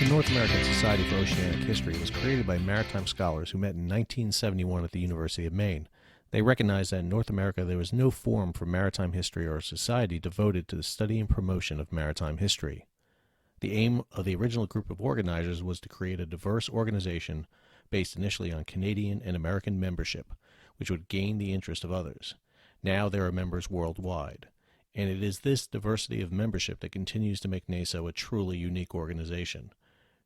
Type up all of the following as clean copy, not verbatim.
The North American Society for Oceanic History was created by maritime scholars who met in 1971 at the University of Maine. They recognized that in North America there was no forum for maritime history or a society devoted to the study and promotion of maritime history. The aim of the original group of organizers was to create a diverse organization based initially on Canadian and American membership, which would gain the interest of others. Now there are members worldwide, and it is this diversity of membership that continues to make NASO a truly unique organization.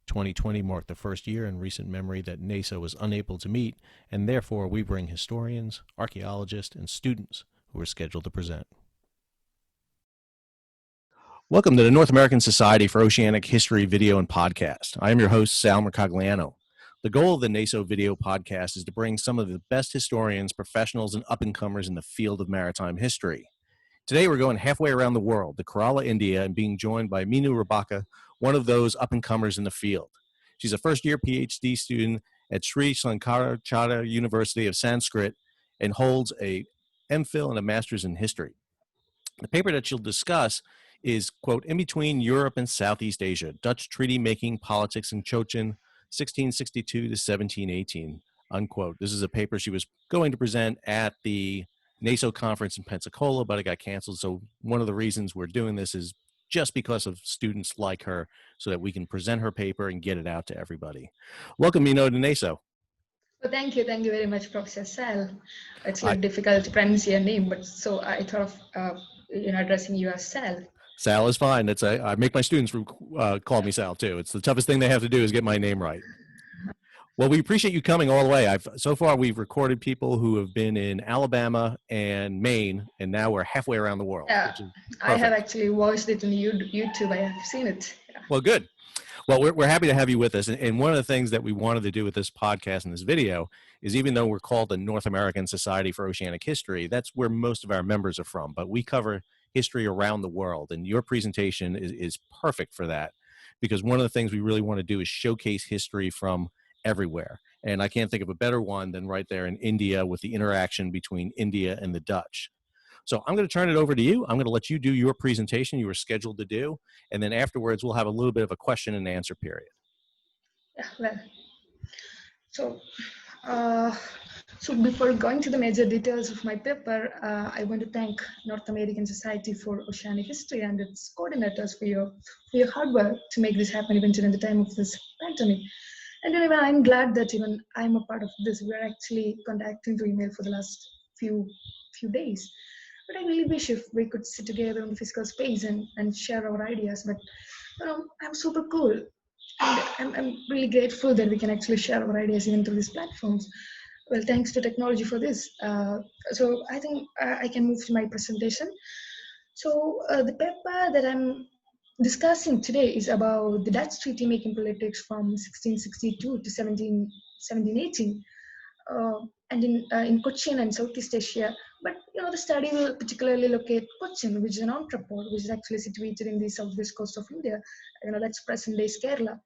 2020 marked the first year in recent memory that NASO was unable to meet, and therefore we bring historians, archaeologists, and students who are scheduled to present. Welcome to the North American Society for Oceanic History video and podcast. I am your host, Sal Mercogliano. The goal of the NASO video podcast is to bring some of the best historians, professionals, and up-and-comers in the field of maritime history. Today we're going halfway around the world, to Kerala, India, and being joined by Meenu Rabecca, one of those up-and-comers in the field. She's a first-year PhD student at Sri Sankaracharya University of Sanskrit and holds a MPhil and a Master's in History. The paper that she'll discuss is, quote, In Between Europe and Southeast Asia, Dutch Treaty-Making, Politics in Cochin, 1662 to 1718, unquote. This is a paper she was going to present at the NASO conference in Pensacola, but it got canceled. So one of the reasons we're doing this is just because of students like her, so that we can present her paper and get it out to everybody. Welcome, Meenu, to NASO. Well, thank you very much, Professor Sal. It's a little difficult to pronounce your name, but so I thought of addressing you as Sal. Sal is fine. I make my students call me Sal too. It's the toughest thing they have to do is get my name right. Well, we appreciate you coming all the way. So far we've recorded people who have been in Alabama and Maine, and now we're halfway around the world. Yeah, I have actually watched it on YouTube. I have seen it. Yeah. Well, good. Well, we're happy to have you with us. And one of the things that we wanted to do with this podcast and this video is, even though we're called the North American Society for Oceanic History, that's where most of our members are from. But we cover history around the world, and your presentation is perfect for that, because one of the things we really want to do is showcase history from everywhere. And I can't think of a better one than right there in India, with the interaction between India and the Dutch. So I'm going to turn it over to you. I'm going to let you do your presentation you were scheduled to do, and then afterwards we'll have a little bit of a question and answer period. Yeah, well, so before going to the major details of my paper, I want to thank North American Society for Oceanic History and its coordinators for your hard work to make this happen even during the time of this pandemic. And anyway, I'm glad that even I'm a part of this. We're actually contacting through email for the last few days. But I really wish if we could sit together in the physical space and share our ideas. But I'm super cool. And I'm really grateful that we can actually share our ideas even through these platforms. Well, thanks to technology for this. So I think I can move to my presentation. So the paper that I'm discussing today is about the Dutch treaty-making politics from 1662 to 1718, and in Cochin and Southeast Asia. But the study will particularly look at Cochin, which is an entrepot, which is actually situated in the southwest coast of India. That's present-day Kerala.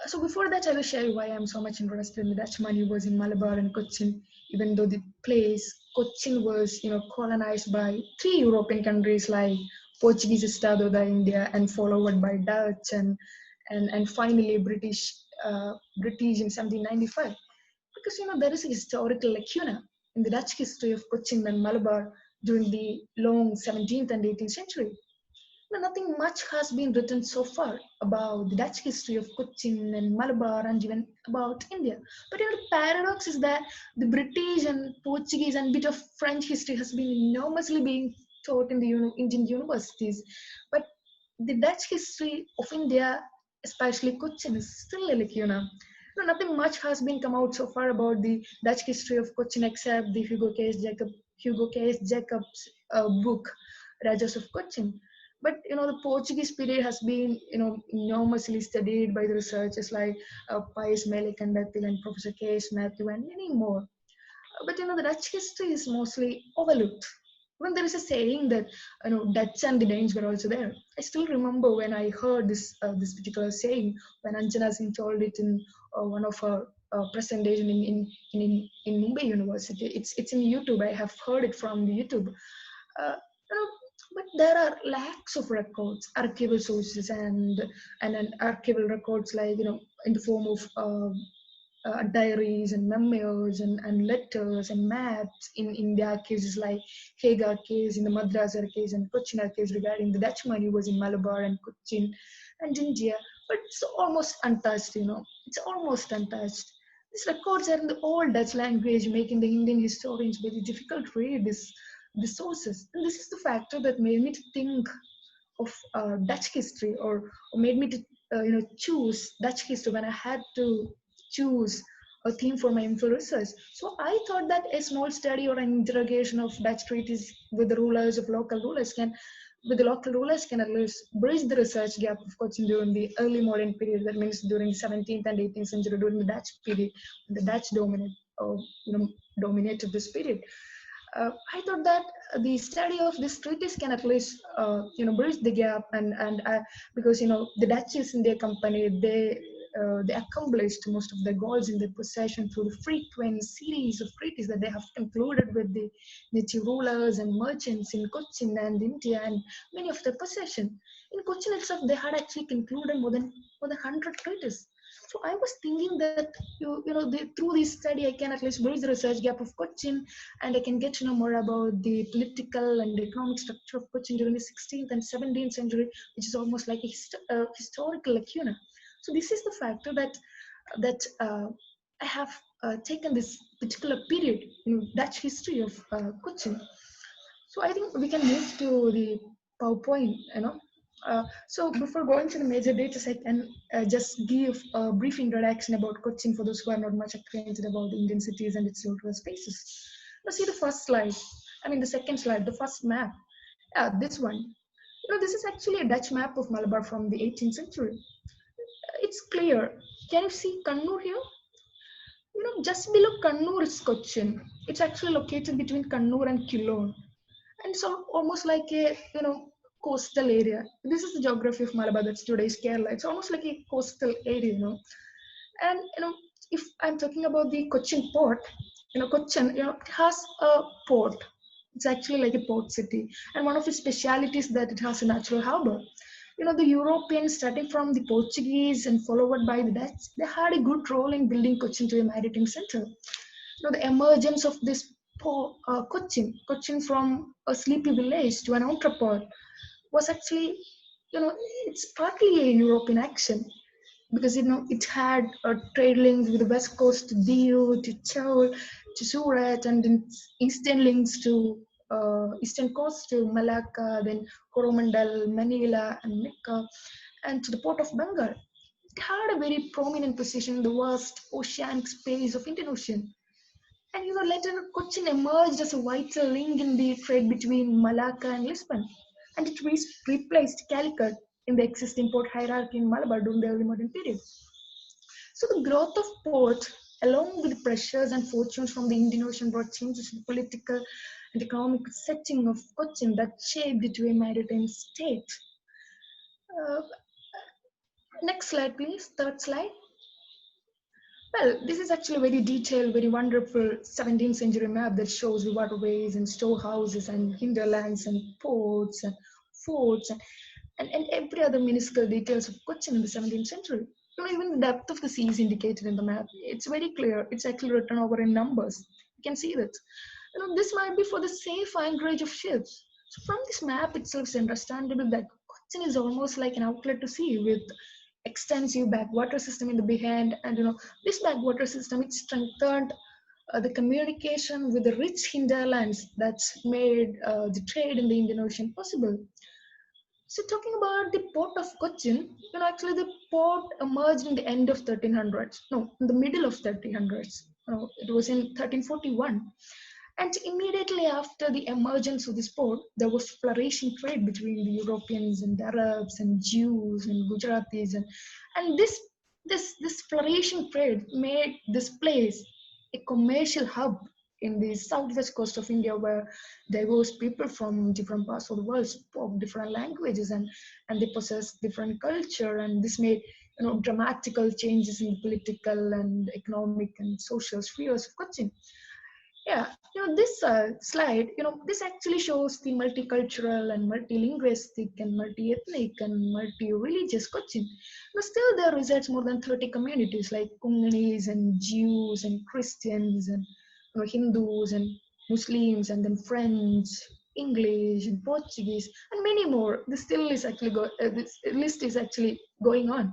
So before that, I will share you why I'm so much interested in the Dutch manoeuvres in Malabar and Cochin, even though the place Cochin was, colonized by 3 European countries like Portuguese Estado da India, and followed by Dutch and finally British in 1795. Because there is a historical lacuna in the Dutch history of Cochin and Malabar during the long 17th and 18th century. Nothing much has been written so far about the Dutch history of Cochin and Malabar and even about India. But the paradox is that the British and Portuguese and bit of French history has been enormously being taught in the Indian universities. But the Dutch history of India, especially Cochin, is still a lacuna. Nothing much has been come out so far about the Dutch history of Cochin except the Hugo K. S. Jacob's book, Rajas of Cochin. But the Portuguese period has been enormously studied by the researchers like Pius Malekandathil and Professor Pius Malekandathil and many more. But the Dutch history is mostly overlooked. When there is a saying that Dutch and the Danes were also there. I still remember when I heard this particular saying when Anjana Singh told it in one of her presentation in Mumbai University. It's in YouTube. I have heard it from the YouTube. But there are lakhs of records, archival sources, and an archival records like in the form of diaries and memoirs and letters and maps in their cases like Hagar case, in the Madras case and Cochin case regarding the Dutch manoeuvres in Malabar and Cochin and India. But it's almost untouched, It's almost untouched. These records are in the old Dutch language, making the Indian historians very difficult to read the sources. And this is the factor that made me to think of Dutch history, or made me to choose Dutch history when I had to choose a theme for my MPhil research. So I thought that a small study or an interrogation of Dutch treaties with the rulers of local rulers can with the local rulers can at least bridge the research gap of Cochin during the early modern period. That means during the 17th and 18th century, during the Dutch period, the Dutch dominated this period. I thought that the study of this treatise can at least bridge the gap, and because the Dutch East India Company, they accomplished most of their goals in their possession through the frequent series of treaties that they have concluded with the native rulers and merchants in Cochin and India and many of their possession. In Cochin itself, they had actually concluded more than 100 treaties. So I was thinking that through this study, I can at least bridge the research gap of Cochin, and I can get to know more about the political and economic structure of Cochin during the 16th and 17th century, which is almost like a historical lacuna. So this is the factor that I have taken this particular period in Dutch history of Cochin. So I think we can move to the PowerPoint. So before going to the major data set, and just give a brief introduction about Cochin for those who are not much acquainted about the Indian cities and its local spaces. Now see the first slide. I mean the second slide, the first map. This one. This is actually a Dutch map of Malabar from the 18th century. It's clear. Can you see Kannur here? Just below Kannur is Cochin. It's actually located between Kannur and Kilon, and so almost like a coastal area. This is the geography of Malabar. That's today's Kerala. It's almost like a coastal area. And if I'm talking about the Cochin port, Cochin, it has a port. It's actually like a port city, and one of its specialities that it has a natural harbor. The Europeans, starting from the Portuguese and followed by the Dutch, they had a good role in building Cochin to a maritime center. The emergence of this Cochin from a sleepy village to an entrepot was actually, it's partly a European action, because it had trade links with the west coast to Diu, to Chol, to Surat, and then eastern links to eastern coast to Malacca, then Coromandel, Manila, and Mecca, and to the port of Bengal. It had a very prominent position in the vast oceanic space of Indian Ocean. And later Cochin emerged as a vital link in the trade between Malacca and Lisbon, and it replaced Calicut in the existing port hierarchy in Malabar during the early modern period. So the growth of port, along with the pressures and fortunes from the Indian Ocean, brought changes in the political and economic setting of Cochin that shaped it to a maritime state. Uh, Next slide, please. Third slide. Well, this is actually a very detailed, very wonderful 17th century map that shows the waterways and storehouses and hinterlands and ports and forts and every other minuscule details of Cochin in the 17th century. Even the depth of the sea is indicated in the map. It's very clear. It's actually written over in numbers. You can see that. This might be for the safe anchorage of ships. So from this map itself, it's understandable that Cochin is almost like an outlet to sea with extensive backwater system in the behind, and this backwater system, it strengthened the communication with the rich hinterlands that's made the trade in the Indian Ocean possible. So talking about the port of Cochin, actually the port emerged in the end of 1300s. No, in the middle of 1300s. It was in 1341. And immediately after the emergence of this port, there was flourishing trade between the Europeans and Arabs and Jews and Gujaratis, and this flourishing trade made this place a commercial hub in the southwest coast of India, where diverse people from different parts of the world spoke different languages and they possessed different culture, and this made dramatical changes in political and economic and social spheres of Cochin. Yeah, this slide, this actually shows the multicultural and multilinguistic and multi-ethnic and multi-religious Cochin. But still, there resides more than 30 communities like Kunganis and Jews and Christians and Hindus and Muslims and then French, English and Portuguese and many more. This still is actually this list is actually going on.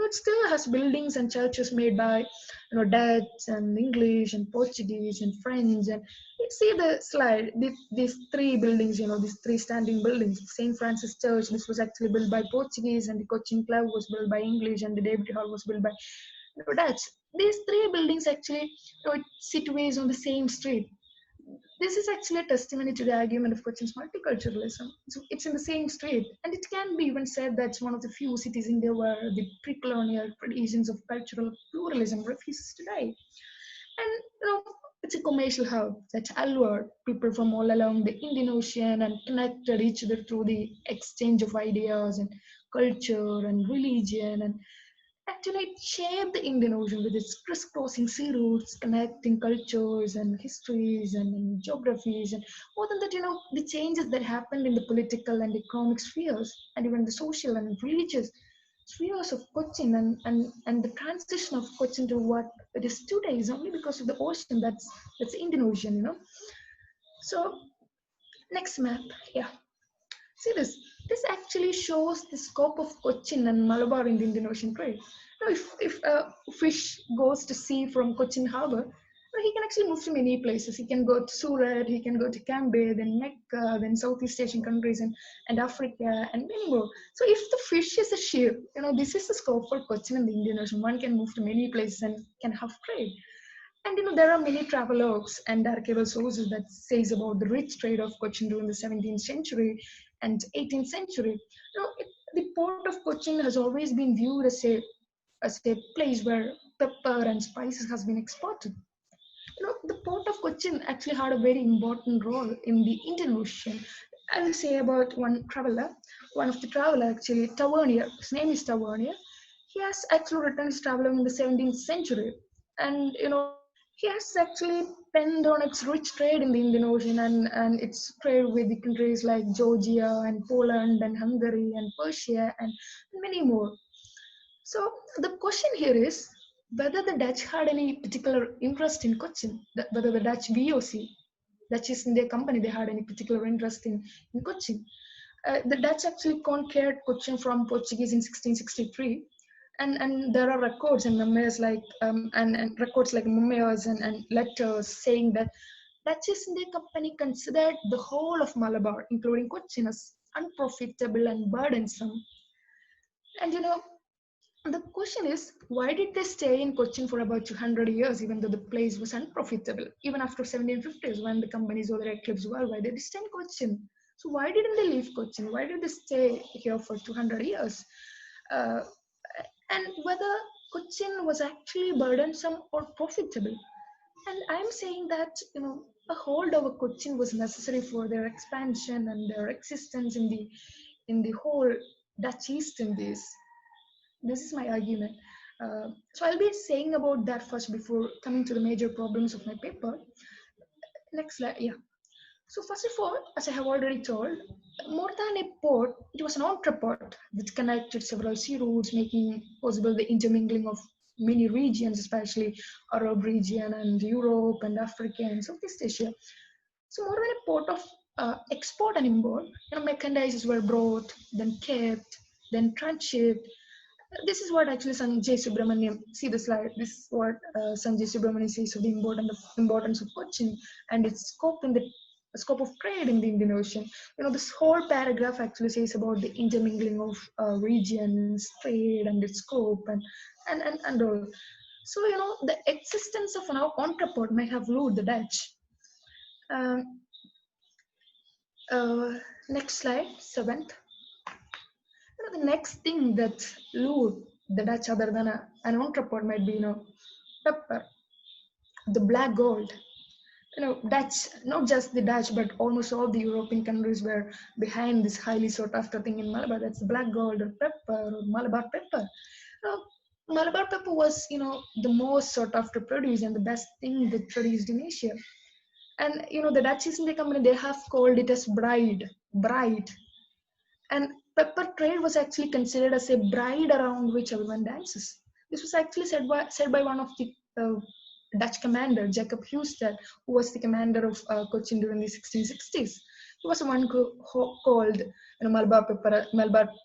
It still has buildings and churches made by Dutch and English and Portuguese and French. And you see the slide, these three buildings, these three standing buildings. St. Francis Church, this was actually built by Portuguese, and the Cochin Club was built by English, and the David Hall was built by Dutch. These three buildings actually situate on the same street. This is actually a testimony to the argument of Cochin's multiculturalism. So it's in the same street, and it can be even said that it's one of the few cities in India where the pre-colonial traditions of cultural pluralism refuses to die. And it's a commercial hub that allured people from all along the Indian Ocean and connected each other through the exchange of ideas and culture and religion. And actually, it shaped the Indian Ocean with its crisscrossing sea routes, connecting cultures and histories and geographies. And more than that, the changes that happened in the political and economic spheres, and even the social and religious spheres of Cochin, and the transition of Cochin to what it is today is only because of the ocean. That's the Indian Ocean. So next map, yeah. See this. This actually shows the scope of Cochin and Malabar in the Indian Ocean trade. Now, if a fish goes to sea from Cochin Harbour, he can actually move to many places. He can go to Surat, he can go to Cambay, then Mecca, then Southeast Asian countries and Africa, and many more. So if the fish is a ship, this is the scope for Cochin and the Indian Ocean. One can move to many places and can have trade. And there are many travelogues and archival sources that says about the rich trade of Cochin during the 17th century and 18th century. The port of Cochin has always been viewed as a place where pepper and spices has been exported. The port of Cochin actually had a very important role in the Indian Ocean. I will say about one of the traveler actually, Tavernier. His name is Tavernier. He has actually written his traveler in the 17th century, and he has actually penned on its rich trade in the Indian Ocean and its trade with the countries like Georgia and Poland and Hungary and Persia and many more. So the question here is whether the Dutch had any particular interest in Cochin, whether the Dutch VOC, Dutch East India Company, they had any particular interest in Cochin. The Dutch actually conquered Cochin from Portuguese in 1663, and there are records and memoirs like and records like memoirs and letters saying that Dutch East India Company considered the whole of Malabar, including Cochin, as unprofitable and burdensome. And the question is, why did they stay in Cochin for about 200 years, even though the place was unprofitable? Even after 1750s, when the companies over eclipsed worldwide, they stayed in Cochin. So why didn't they leave Cochin? Why did they stay here for 200 years? Uh, and whether Cochin was actually burdensome or profitable. And I'm saying that a hold over Cochin was necessary for their expansion and their existence in the whole Dutch East Indies. This is my argument. So I'll be saying about that first before coming to the major problems of my paper. Next slide, yeah. So first of all, as I have already told, more than a port, it was an entreport which connected several sea routes, making possible the intermingling of many regions, especially Arab region and Europe and Africa and Southeast Asia. So more than a port of export and import, merchandises were brought, then kept, then transshipped. This is what actually Sanjay Subramaniam, see the slide, this is what Sanjay Subramaniam says of the importance of Cochin and its scope in the scope of trade in the Indian Ocean. This whole paragraph actually says about the intermingling of regions, trade and its scope and all. So, the existence of an entrepot might have lured the Dutch. Um, Next slide, seventh. The next thing that lured the Dutch other than an entrepot might be, pepper, the black gold. Dutch, not just the Dutch, but almost all the European countries were behind this highly sought after thing in Malabar. That's black gold or pepper or Malabar pepper. Malabar pepper was, the most sought after produce and the best thing that produced in Asia. And the Dutch East India Company, they have called it as bride. And pepper trade was actually considered as a bride around which everyone dances. This was actually said by one of the Dutch commander, Jacob Husted, who was the commander of Cochin during the 1660s. He was the one who called Malabar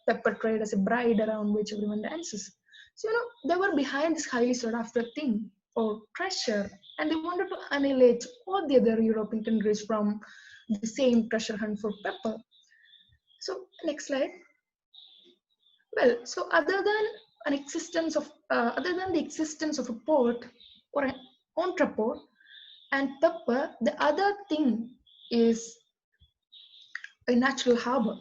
pepper trade as a bride around which everyone dances. So they were behind this highly sought after thing or treasure, and they wanted to annihilate all the other European countries from the same treasure hunt for pepper. So next slide. Well, so other than the existence of a port or an entrepot and pepper, the other thing is a natural harbor.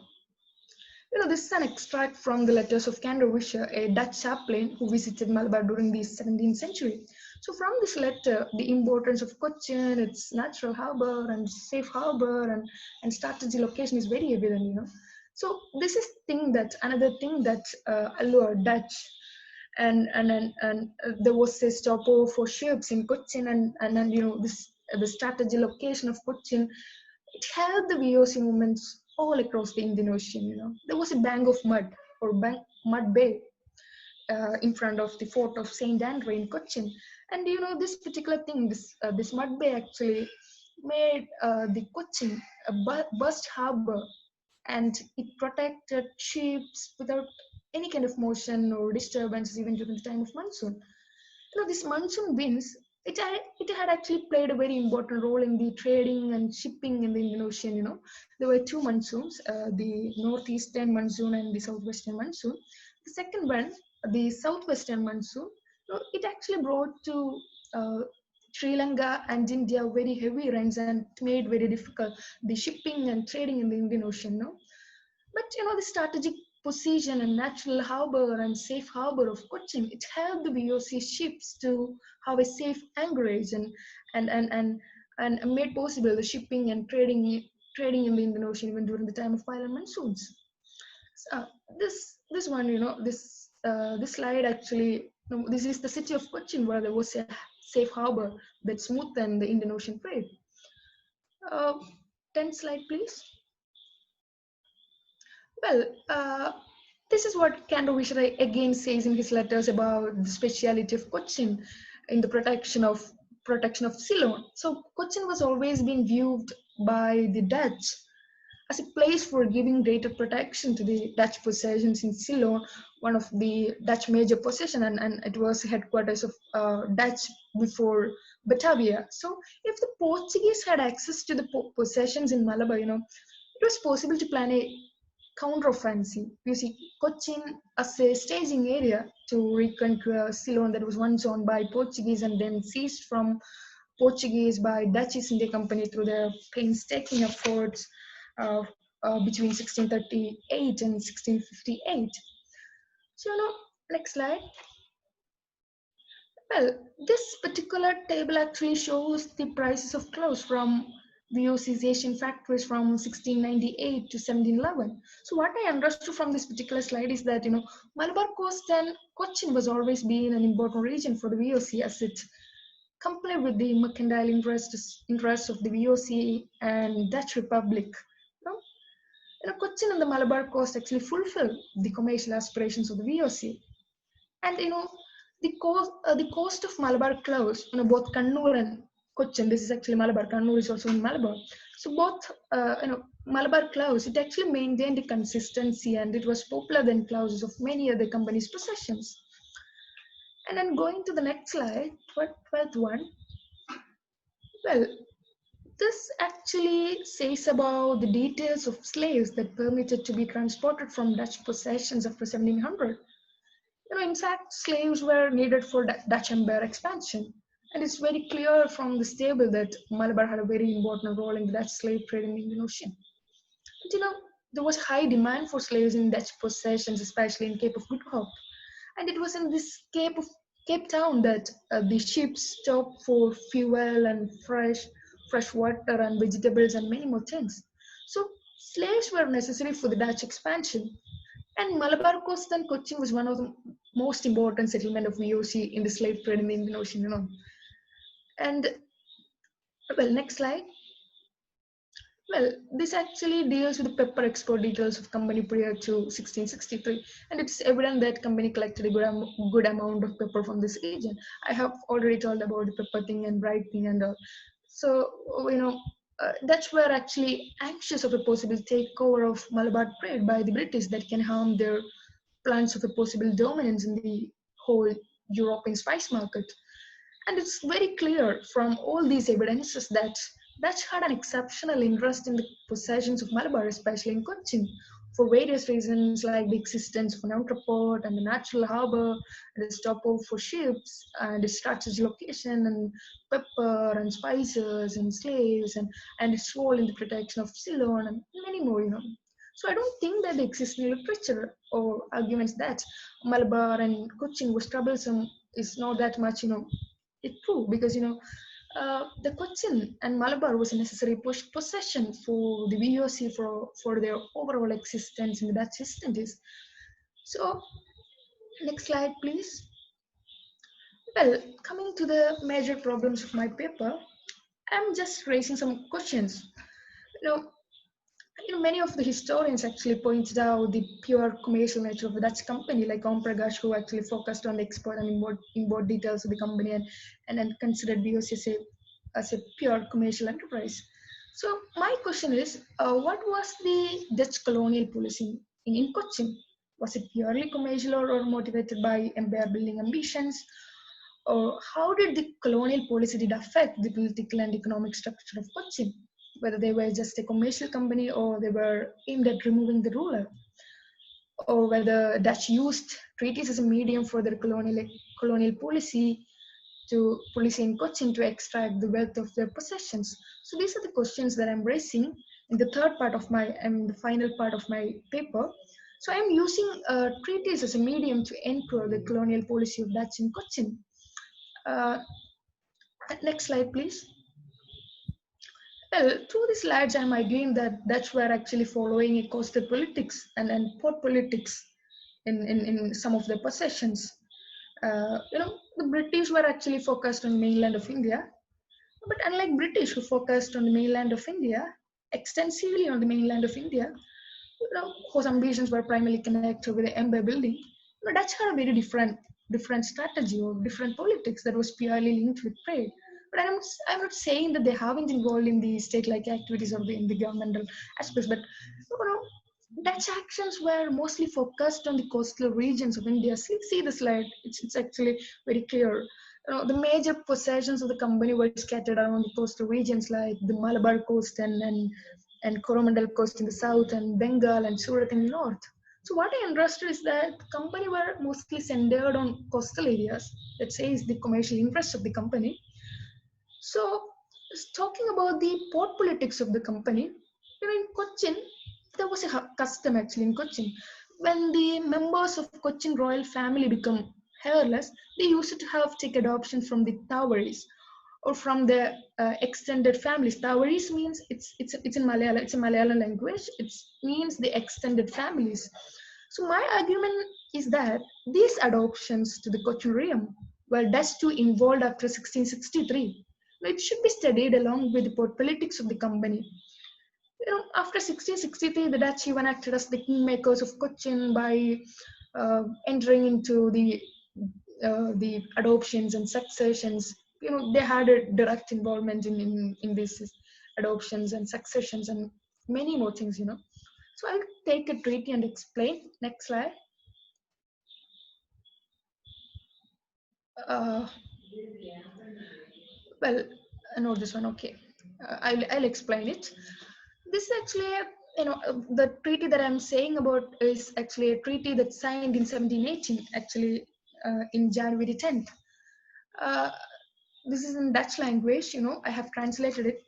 This is an extract from the letters of Kanderwisher, a Dutch chaplain who visited Malabar during the 17th century. So from this letter, the importance of Cochin, its natural harbor and safe harbor and strategy location is very evident. So this is another thing that allured Dutch, and there was a stopover for ships in Cochin, and then this the strategy location of Cochin, it helped the VOC movements all across the Indian Ocean. There was a bank of mud bay in front of the fort of Saint Andre in Cochin, and this particular thing, this mud bay actually made the Cochin a burst harbor, and it protected ships without any kind of motion or disturbance even during the time of monsoon. This monsoon winds, it had actually played a very important role in the trading and shipping in the Indian Ocean. There were two monsoons, the northeastern monsoon and the southwestern monsoon. The second one, the southwestern monsoon, it actually brought to Sri Lanka and India very heavy rains, and it made very difficult the shipping and trading in the Indian Ocean. But the strategic position and natural harbor and safe harbor of Cochin, it helped the VOC ships to have a safe anchorage and and and and made possible the shipping and trading in the Indian Ocean even during the time of violent monsoons. So this one, this slide actually, this is the city of Cochin where there was a safe harbor that smoothened the Indian Ocean trade. Uh, 10th slide, please. Well, this is what Kanderwisher again says in his letters about the speciality of Cochin in the protection of Ceylon. So Cochin was always being viewed by the Dutch as a place for giving greater protection to the Dutch possessions in Ceylon, one of the Dutch major possession, and it was headquarters of Dutch before Batavia. So if the Portuguese had access to the possessions in Malabar, it was possible to plan a counteroffensive. You see, Cochin as a staging area to reconquer Ceylon that was once owned by Portuguese and then seized from Portuguese by Dutch East India Company through their painstaking efforts uh, between 1638 and 1658. So, next slide. Well, this particular table actually shows the prices of clothes from VOC's Asian factories from 1698 to 1711. So what I understood from this particular slide is that, Malabar Coast and Cochin was always been an important region for the VOC as it complied with the mercantile interests of the VOC and Dutch Republic. Cochin and the Malabar Coast actually fulfill the commercial aspirations of the VOC. And the coast of Malabar clouds, both Kannur and Cochin. This is actually Malabar. Kannur is also in Malabar. So both Malabar clouds, it actually maintained the consistency, and it was popular than clouds of many other companies' possessions. And then going to the next slide, 12th one. Well, this actually says about the details of slaves that permitted to be transported from Dutch possessions after 1700. In fact, slaves were needed for Dutch Empire expansion. And it's very clear from this table that Malabar had a very important role in the Dutch slave trade in the Indian Ocean. But, there was high demand for slaves in Dutch possessions, especially in Cape of Good Hope. And it was in this Cape Town that the ships stopped for fuel and fresh water and vegetables and many more things. So slaves were necessary for the Dutch expansion. And Malabar Coast and Cochin was one of the most important settlement of VOC in the slave trade in the Indian Ocean. And well, next slide. Well, this actually deals with the pepper export details of company prior to 1663, and it's evident that company collected a good amount of pepper from this region. I have already told about the pepper thing and bright thing and all. So, Dutch were actually anxious of a possible takeover of Malabar trade by the British that can harm their plans of a possible dominance in the whole European spice market. And it's very clear from all these evidences that Dutch had an exceptional interest in the possessions of Malabar, especially in Cochin, for various reasons like the existence of an entrepot and a natural harbour, and a stopover for ships, and its strategic location, and pepper and spices and slaves, and its role in the protection of Ceylon, and many more. So I don't think that the existing literature or arguments that Malabar and Cochin was troublesome is not that much. It's true because the Cochin and Malabar was a necessary possession for the VOC for their overall existence in the Dutch East Indies. So next slide, please. Well, coming to the major problems of my paper, I'm just raising some questions. You know, Many of the historians actually pointed out the pure commercial nature of the Dutch company, like Om Prakash, who actually focused on the export and import details of the company and then considered BOC as a pure commercial enterprise. So my question is, what was the Dutch colonial policy in Cochin? Was it purely commercial or motivated by empire building ambitions? Or how did the colonial policy did affect the political and economic structure of Cochin? Whether they were just a commercial company or they were aimed at removing the ruler, or whether Dutch used treaties as a medium for their colonial policy in Cochin to extract the wealth of their possessions. So these are the questions that I'm raising in the third part of my and the final part of my paper. So I'm using treaties as a medium to ensure the colonial policy of Dutch in Cochin. Uh, Next slide, please. Well, through these slides, I'm arguing that Dutch were actually following a coastal politics and port politics in some of their possessions. The British were actually focused on mainland of India, but unlike British who focused on the mainland of India, extensively on the mainland of India, whose ambitions were primarily connected with the empire building, Dutch had a very different strategy or different politics that was purely linked with trade. But I'm not saying that they haven't involved in the state-like activities or in the governmental aspects, but Dutch actions were mostly focused on the coastal regions of India. See the slide; it's actually very clear. The major possessions of the company were scattered around the coastal regions like the Malabar coast and Coromandel coast in the south and Bengal and Surat in the north. So what I understood is that the company were mostly centered on coastal areas. That says the commercial interests of the company. So talking about the port politics of the company, in Cochin, there was a custom actually in Cochin. When the members of Cochin royal family become hairless, they used to have take adoption from the Tawaris or from the extended families. Tawaris means it's in Malayalam. It's a Malayalam language. It means the extended families. So my argument is that these adoptions to the Cochin realm were thus too involved after 1663. It should be studied along with the politics of the company. After 1663, the Dutch even acted as the kingmakers of Cochin by entering into the adoptions and successions. They had a direct involvement in these adoptions and successions and many more things. So I'll take a treaty and explain. Next slide. Uh, well, no, this one, okay. I'll explain it. This is actually, the treaty that I'm saying about is actually a treaty that's signed in 1718, actually in January 10th. Uh, this is in Dutch language, I have translated it.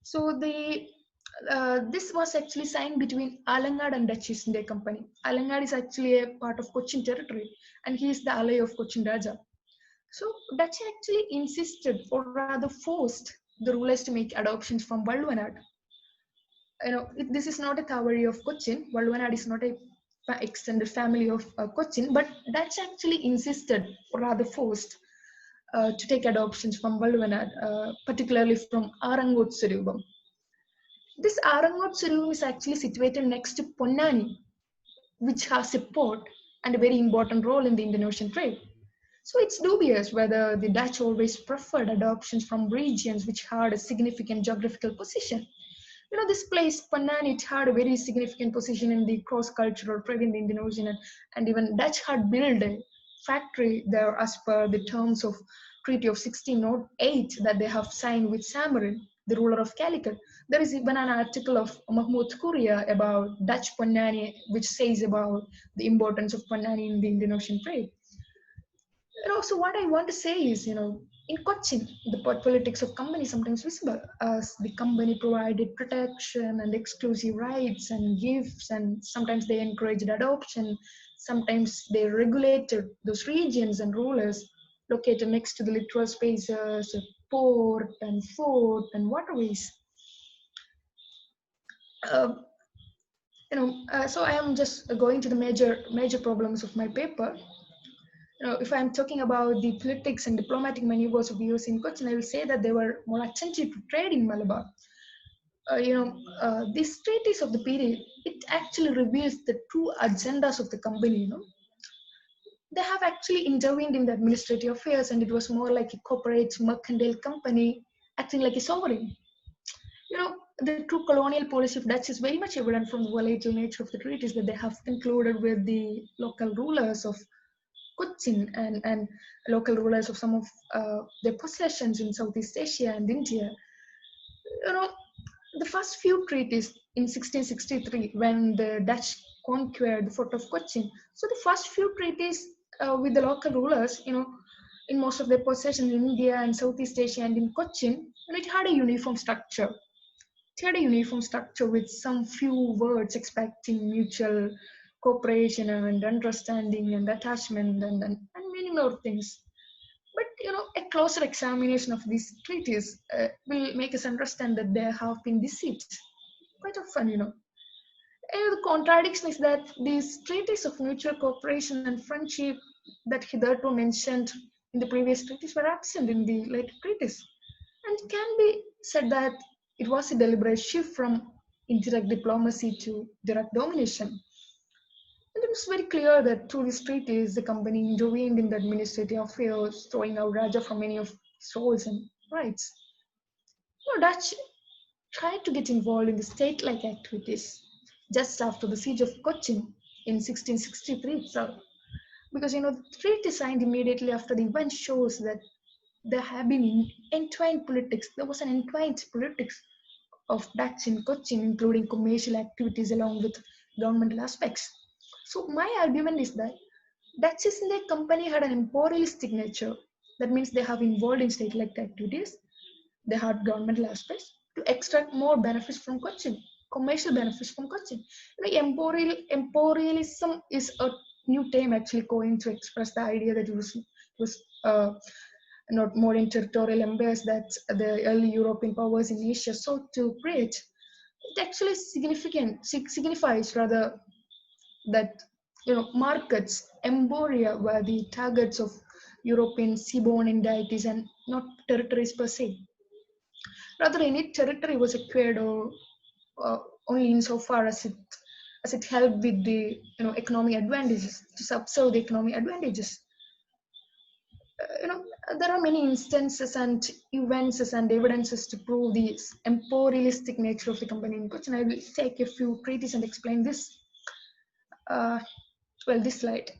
So this was actually signed between Alangad and Dutch East India Company. Alangad is actually a part of Cochin territory, and he is the ally of Cochin Raja. So Dutch actually insisted, or rather forced, the rulers to make adoptions from Valluvanad. This is not a Tawari of Cochin. Valluvanad is not a extended family of Cochin, but Dutch actually insisted, or rather forced, to take adoptions from Valluvanad, particularly from Arangot Surubam. This Arangotsuru is actually situated next to Ponnani, which has a port and a very important role in the Indian Ocean trade. So it's dubious whether the Dutch always preferred adoptions from regions which had a significant geographical position. This place, Pannan, it had a very significant position in the cross-cultural trade in the Indian Ocean, and even Dutch had built a factory there as per the terms of Treaty of 1608 that they have signed with Samarin, the ruler of Calicut. There is even an article of Mahmoud Kuria about Dutch Ponnani, which says about the importance of Ponnani in the Indian Ocean trade. So what I want to say is, in Cochin, the politics of company sometimes visible as the company provided protection and exclusive rights and gifts, and sometimes they encouraged adoption. Sometimes they regulated those regions and rulers located next to the littoral spaces, port and fort and waterways. Uh, so I am just going to the major problems of my paper. If I'm talking about the politics and diplomatic maneuvers of the US in Cochin, I will say that they were more attentive to trade in Malabar. These treaties of the period, it actually reveals the true agendas of the company. They have actually intervened in the administrative affairs, and it was more like a corporate mercantile company acting like a sovereign. The true colonial policy of Dutch is very much evident from the volatile nature of the treaties that they have concluded with the local rulers of Cochin and local rulers of some of their possessions in Southeast Asia and India. You know, the first few treaties in 1663, when the Dutch conquered the fort of Cochin. So the first few treaties with the local rulers, in most of their possessions in India and Southeast Asia and in Cochin, it had a uniform structure. It had a uniform structure with some few words expecting mutual cooperation and understanding and attachment and many more things. But a closer examination of these treaties will make us understand that there have been deceits quite often. And the contradiction is that these treaties of mutual cooperation and friendship that hitherto mentioned in the previous treaties were absent in the later treaties. And it can be said that it was a deliberate shift from indirect diplomacy to direct domination. And it was very clear that through these treaties, the company intervened in the administrative affairs, throwing out Raja from many of his roles and rights. Dutch tried to get involved in the state-like activities just after the siege of Cochin in 1663 itself. Because, the treaty signed immediately after the event shows that there have been entwined politics. There was an entwined politics of Dutch in Cochin, including commercial activities along with governmental aspects. So my argument is that Dutch in their company had an imperialistic nature. That means they have involved in state-like activities. They had governmental aspects to extract more benefits from Cochin, commercial benefits from Cochin. Imperialism is a new term actually coined to express the idea that it was not modern territorial empires that the early European powers in Asia sought to create. It actually signifies rather that markets, emporia were the targets of European seaborne entities and not territories per se. Rather, any territory was acquired or only insofar as it helped with the economic advantages to subserve the economic advantages. There are many instances and events and evidences to prove the imperialistic nature of the company in Cochin. I will take a few treaties and explain this. This slide.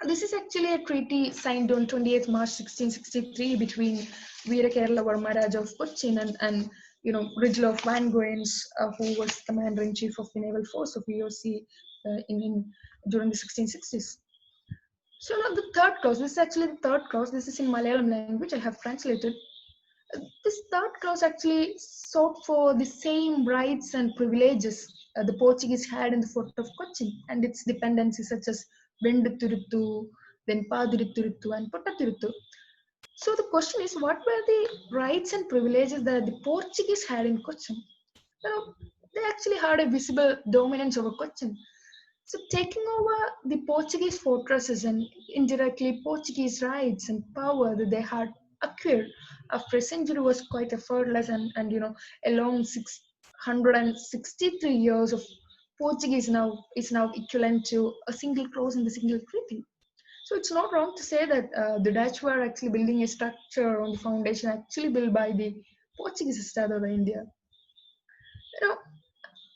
This is actually a treaty signed on 28th March 1663 between Veera Kerala Varma Raja of Cochin and Ridgel of Van Goens, who was commander-in-chief of the naval force of VOC during the 1660s. So now the third clause, this is actually the third clause, this is in Malayalam language, I have translated. This third clause actually sought for the same rights and privileges the Portuguese had in the fort of Cochin and its dependencies such as Venduturuttu, then Padirutturuttu and Pottaturuttu. So the question is, what were the rights and privileges that the Portuguese had in Cochin? They actually had a visible dominance over Cochin. So taking over the Portuguese fortresses and indirectly Portuguese rights and power that they had acquired after a century was quite effortless and a long 163 years of Portuguese now is now equivalent to a single clause in the single treaty. So it's not wrong to say that the Dutch were actually building a structure on the foundation actually built by the Portuguese instead of the India. You know,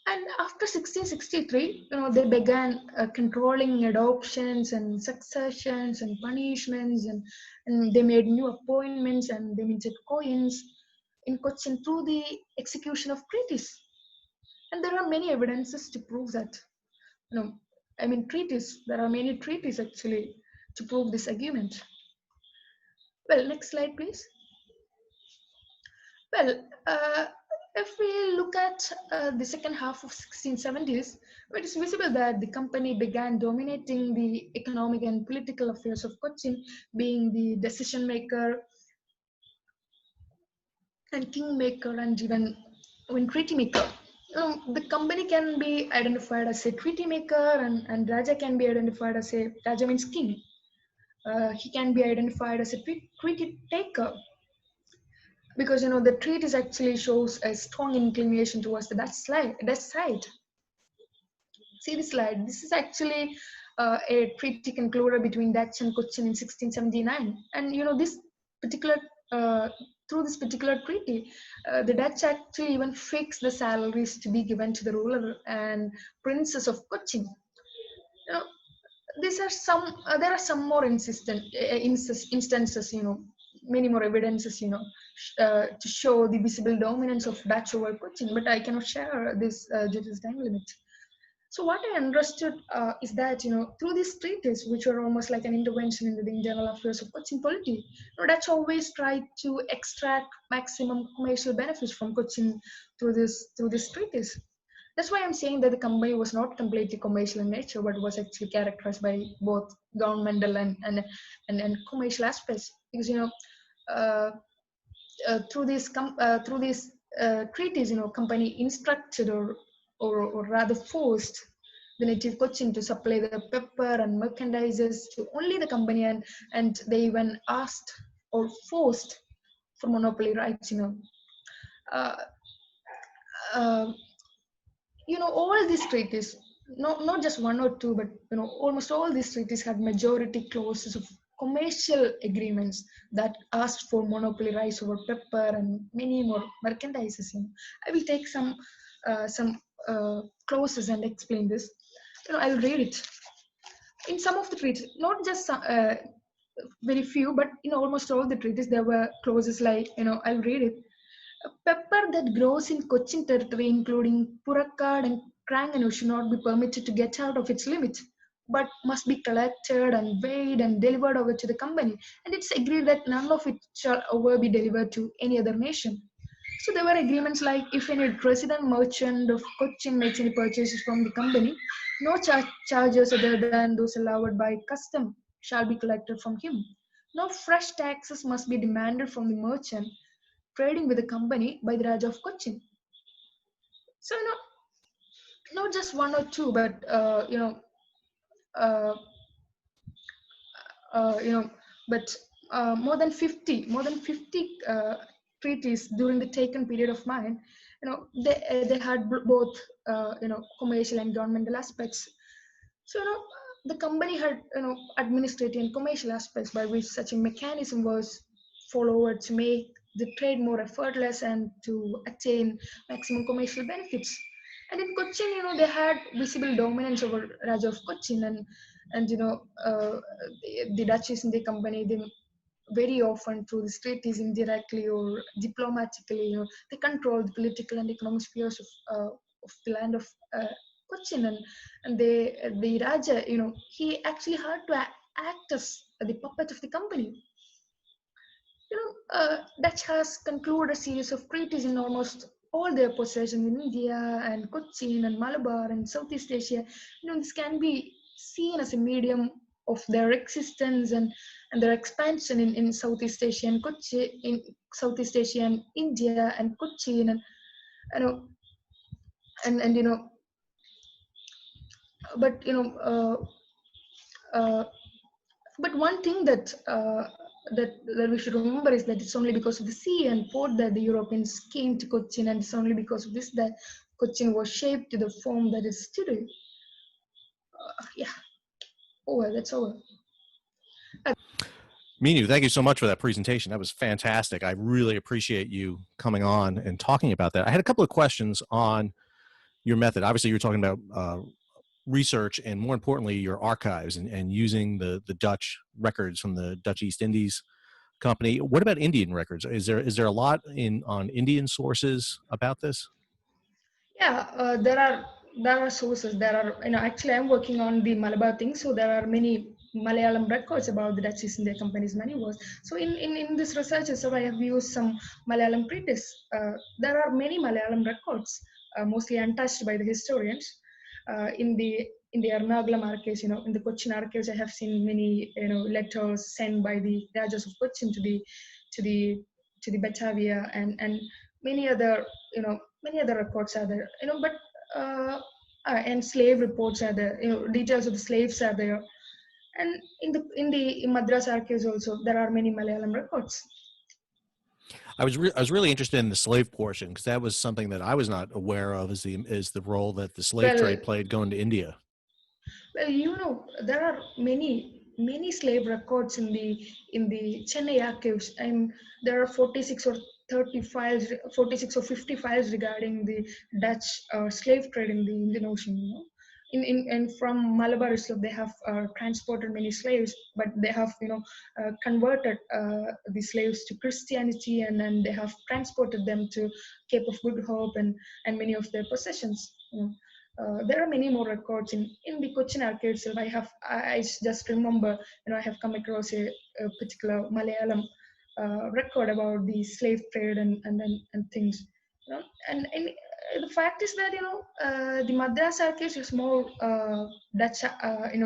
and after 1663, they began controlling adoptions and successions and punishments, and they made new appointments and they minted coins in Cochin through the execution of treaties. And there are many evidences to prove that. You know, I mean, treaties. There are many treaties actually to prove this argument. Well, next slide, please. Well, if we look at the second half of 1670s, it is visible that the company began dominating the economic and political affairs of Cochin, being the decision maker and kingmaker and even treaty maker. The company can be identified as a treaty maker, and Raja can be identified as a Raja means king. He can be identified as a treaty taker because the treatise actually shows a strong inclination towards the Dutch side. See this slide. This is actually a treaty concluded between Dutch and Cochin in 1679, and this particular uh, through this particular treaty, the Dutch actually even fixed the salaries to be given to the ruler and princes of Cochin. You know, these are some. There are some more instances. Many more evidences. To show the visible dominance of Dutch over Cochin, but I cannot share this due to the time limit. So what I understood is that through these treaties, which were almost like an intervention into the internal affairs of Cochin polity, Dutch always tried to extract maximum commercial benefits from Cochin through these treaties. That's why I'm saying that the company was not completely commercial in nature, but was actually characterized by both governmental and commercial aspects. Because uh, through these treaties, company instructed or rather forced the native Cochin to supply the pepper and merchandises to only the company, and they even asked or forced for monopoly rights. Uh, uh, all these treaties, not just one or two, but almost all these treaties had majority clauses of commercial agreements that asked for monopoly rights over pepper and many more merchandises. I will take some clauses and explain this. I'll read it. In some of the treaties, not just very few, but in almost all the treaties, there were clauses like, I'll read it. A pepper that grows in Cochin territory, including Purakkad and Kranganu, should not be permitted to get out of its limit, but must be collected and weighed and delivered over to the company. And it's agreed that none of it shall ever be delivered to any other nation. So there were agreements like if any resident merchant of Cochin makes any purchases from the company, no charges other than those allowed by custom shall be collected from him. No fresh taxes must be demanded from the merchant trading with the company by the Raja of Cochin. So not just one or two, but uh, uh, you know, but more than 50 treaties during the taken period of mine. They had both commercial and governmental aspects. So the company had administrative and commercial aspects by which such a mechanism was followed to make the trade more effortless and to attain maximum commercial benefits. And in Cochin, they had visible dominance over Raja of Cochin, and the Dutchies in the company, they very often through the treaties indirectly or diplomatically, they control the political and economic spheres of the land of Cochin, and the Raja, he actually had to act as the puppet of the company. Dutch has concluded a series of treaties in almost all their possessions in India and Cochin and Malabar and Southeast Asia. This can be seen as a medium of their existence and their expansion in Southeast Asia and Cochin, in Southeast Asia and India and Cochin, and you know and but uh, uh, but one thing that that we should remember is that it's only because of the sea and port that the Europeans came to Cochin, and it's only because of this that Cochin was shaped to the form that it is today. Yeah, that's over. Meenu, thank you so much for that presentation. That was fantastic. I really appreciate you coming on and talking about that. I had a couple of questions on your method. Obviously, you're talking about research and, more importantly, your archives and using the Dutch records from the Dutch East Indies Company. What about Indian records? Is there a lot on Indian sources about this? Yeah, there are sources. There are, actually I'm working on the Malabar thing, so there are many Malayalam records about the Dutch East India Company's maneuvers. So in this research, so I have used some Malayalam treatise. There are many Malayalam records, mostly untouched by the historians. In the Ernakulam archives, in the Cochin archives, I have seen many letters sent by the Rajas of Cochin to the to the Batavia, and many other many other records are there, but and slave reports are there, details of the slaves are there, and in the Madras archives also there are many Malayalam records. I was really interested in the slave portion because that was something that I was not aware of, is the role that the slave Well, trade played going to India. There are many slave records in the Chennai archives, and there are 46 or 30 files, 46 or 50 files regarding the Dutch slave trade in the Indian Ocean. And from Malabar itself, they have transported many slaves, but they have converted the slaves to Christianity, and then they have transported them to Cape of Good Hope and many of their possessions. There are many more records in the Cochin archive itself. I just remember, I have come across a particular Malayalam record about the slave trade and things. And the fact is that the Madras archives is more Dutch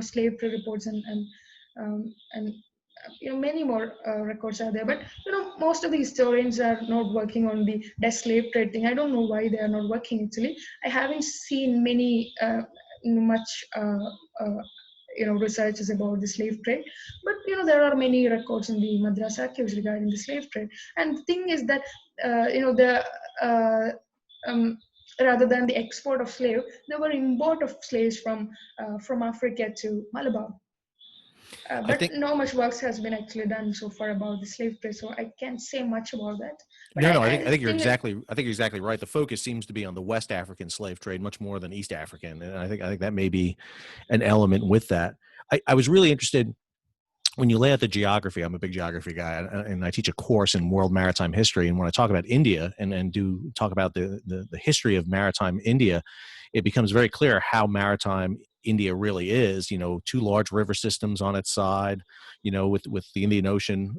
slave trade reports and many more records are there, but most of the historians are not working on the Dutch slave trade thing. I don't know why they are not working. Actually, I haven't seen many much uh, researches about the slave trade, but there are many records in the Madras archives regarding the slave trade. And the thing is that the uh, um, rather than the export of slave, there were import of slaves from Africa to Malabar. I But think no much work has been actually done so far about the slave trade, so I can't say much about that. But no, I think think you're exactly right. The focus seems to be on the West African slave trade much more than East African, and I think that may be an element with that. I was really interested when you lay out the geography. I'm a big geography guy, and I teach a course in world maritime history. And when I talk about India and do talk about the history of maritime India, it becomes very clear how maritime India really is. Two large river systems on its side, with the Indian Ocean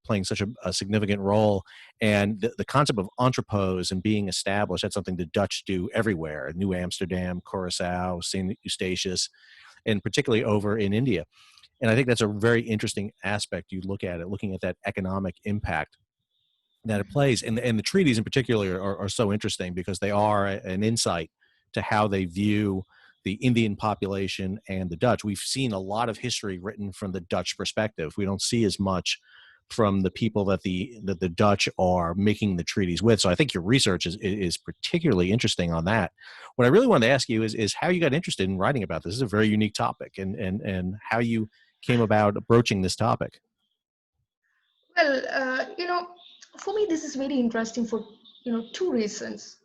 playing such a significant role. And the concept of entrepôts and being established, that's something the Dutch do everywhere: New Amsterdam, Curacao, St. Eustatius, and particularly over in India. And I think that's a very interesting aspect. You look at it, looking at that economic impact that it plays. And the treaties in particular are so interesting because they are an insight to how they view the Indian population and the Dutch. We've seen a lot of history written from the Dutch perspective. We don't see as much from the people that the Dutch are making the treaties with. So I think your research is particularly interesting on that. What I really wanted to ask you is how you got interested in writing about this. This is a very unique topic, and how you came about broaching this topic. Well, for me, this is very interesting for two reasons.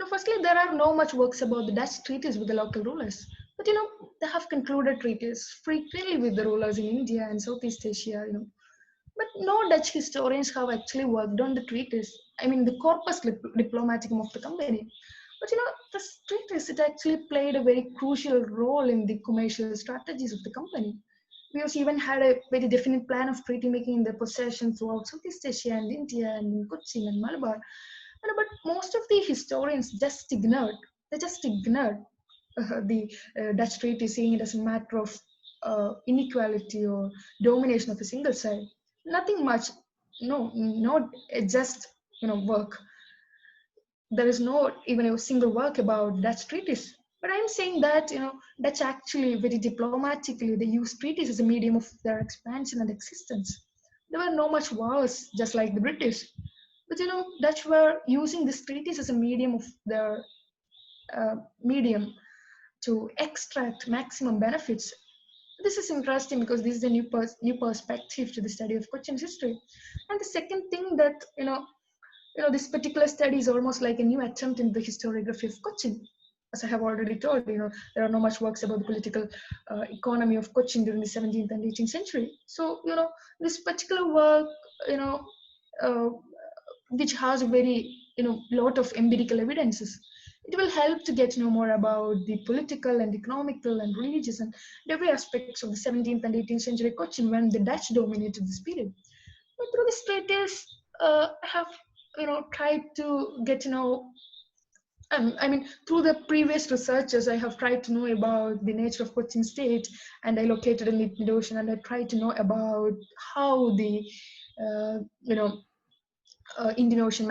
Firstly, there are no much works about the Dutch treaties with the local rulers, but they have concluded treaties frequently with the rulers in India and Southeast Asia. But no Dutch historians have actually worked on the treaties. I mean, the corpus diplomaticum of the company. But the treaties, it actually played a very crucial role in the commercial strategies of the company. We also even had a very definite plan of treaty making in their possession throughout Southeast Asia and India and in Cochin and Malabar. But most of the historians just ignored. They just ignored the Dutch treaty, seeing it as a matter of inequality or domination of a single side. Nothing much. No, not just work. There is no even a single work about Dutch treaties. But I'm saying that Dutch actually very diplomatically they use treaties as a medium of their expansion and existence. There were no much wars, just like the British. But Dutch were using these treaties as a medium of their medium to extract maximum benefits. This is interesting because this is a new perspective to the study of Cochin's history. And the second thing that this particular study is almost like a new attempt in the historiography of Cochin. As I have already told, there are not much works about the political economy of Cochin during the 17th and 18th century. So, this particular work, you know, uh, which has a very, lot of empirical evidences, it will help to get to know more about the political and economical and religious and every aspects of the 17th and 18th century Cochin when the Dutch dominated this period. But through this treatise, I have tried to get to know. Through the previous researches, I have tried to know about the nature of Cochin State, and I located in the mid-ocean, and I tried to know about how the, uh, you know, Indian Ocean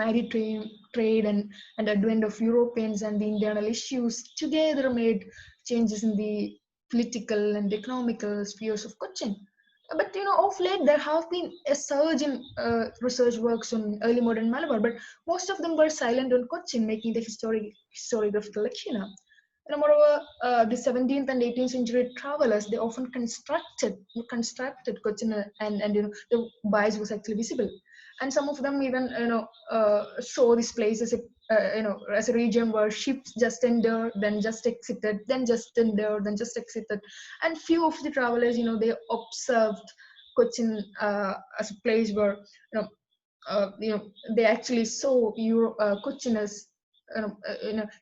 trade and advent of Europeans and the internal issues together made changes in the political and economical spheres of Cochin. But of late there have been a surge in research works on early modern Malabar, but most of them were silent on Cochin, making the historiographical lacuna. And moreover, the 17th and 18th century travelers they often constructed Cochin, and the bias was actually visible, and some of them even saw this place as a as a region where ships just entered, then just exited, then just entered, then just exited, and few of the travelers they observed Cochin as a place where you know they actually saw Cochin as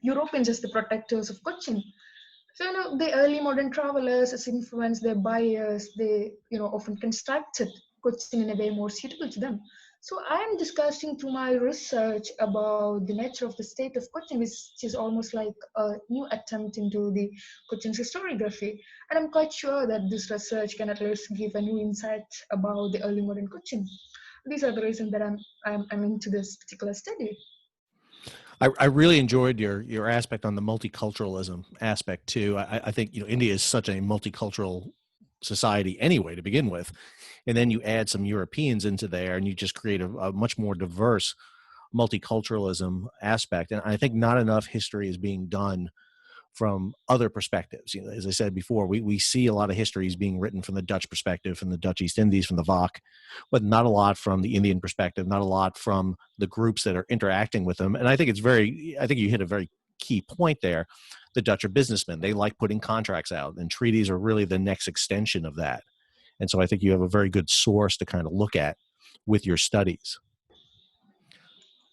Europeans as the protectors of Cochin. So the early modern travelers as influenced their buyers, they often constructed Cochin in a way more suitable to them. So I am discussing through my research about the nature of the state of Cochin, which is almost like a new attempt into the Cochin's historiography. And I'm quite sure that this research can at least give a new insight about the early modern Cochin. These are the reasons that I'm into this particular study. I really enjoyed your aspect on the multiculturalism aspect too. I think India is such a multicultural society anyway to begin with, and then you add some Europeans into there, and you just create a much more diverse multiculturalism aspect. And I think not enough history is being done from other perspectives. As I said before, we see a lot of histories being written from the Dutch perspective, from the Dutch East Indies, from the VOC, but not a lot from the Indian perspective, not a lot from the groups that are interacting with them. And I think I think you hit a very key point there. The Dutch are businessmen. They like putting contracts out, and treaties are really the next extension of that. And so I think you have a very good source to kind of look at with your studies.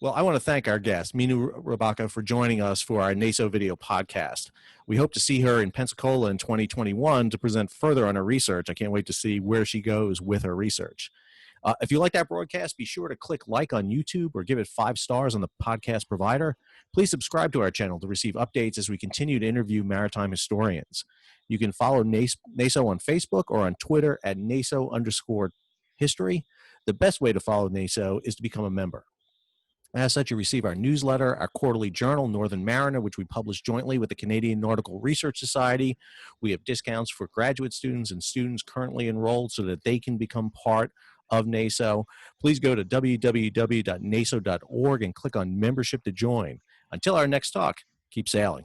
Well, I want to thank our guest, Meenu Rabecca, for joining us for our NASO video podcast. We hope to see her in Pensacola in 2021 to present further on her research. I can't wait to see where she goes with her research. If you like that broadcast, be sure to click like on YouTube or give it 5 stars on the podcast provider. Please subscribe to our channel to receive updates as we continue to interview maritime historians. You can follow NASO on Facebook or on Twitter at NASO_history. The best way to follow NASO is to become a member. As such, you receive our newsletter, our quarterly journal, Northern Mariner, which we publish jointly with the Canadian Nautical Research Society. We have discounts for graduate students and students currently enrolled so that they can become part of NASO. Please go to www.naso.org and click on membership to join. Until our next talk, keep sailing.